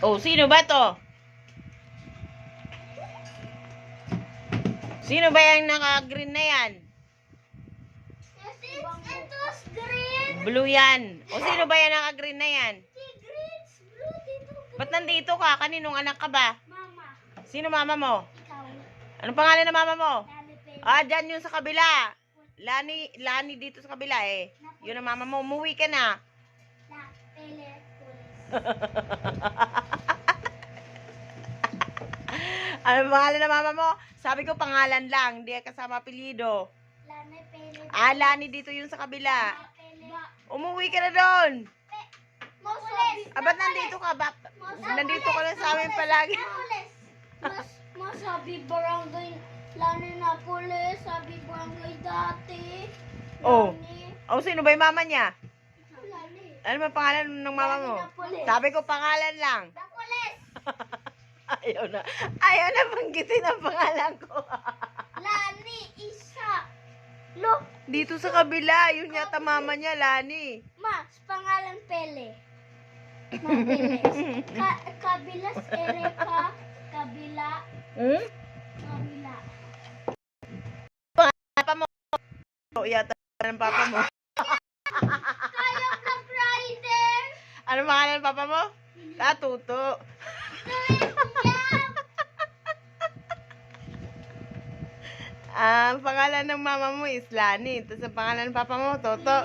Oh, sino ba to? Sino ba yung naka-green na yan? Ito's green. Blue yan. O sino ba yung naka-green na yan? Green, blue, dito. Ba't nandito ka? Kaninong anak ka ba? Mama, Sino mama mo? ikaw. Anong pangalan ng mama mo? Lalipin. Ah, dyan yung sa kabila. Lani dito sa kabila eh. Yun ang mama mo. Umuwi ka na. Pele, pulis. Anong pangalan ng mama mo? Sabi ko pangalan lang. Hindi kasama apelyido. Lane, pele. Ah, Lani dito yung sa kabila. Pele. Umuwi ka na doon. Pulis. Ah, ba't nandito ka? Nandito ka na sa amin palagi. Sabi barangay, Lani na pulis, sabi barangay dati. Oh. Lani. O, sino ba yung mama niya? Lani. Ano ba pangalan ng mama mo? Lani na pulis. Sabi ko pangalan lang. Na pulis. Ayaw na. Ayaw na banggitin ang pangalan ko. Lani, isa. Look, Dito sa kabila, yun yata mama niya, Lani. mas pangalan Pele. Ma, Pele. Kabilas Ereka, kabila, Hmm? kabila. Papa mo. O, yata ng papa mo. Kaya Black Rider. Ano pangalan ng papa mo? Tuto. Ang pangalan ng mama mo is Lani. Tapos ang pangalan ng papa mo, Toto.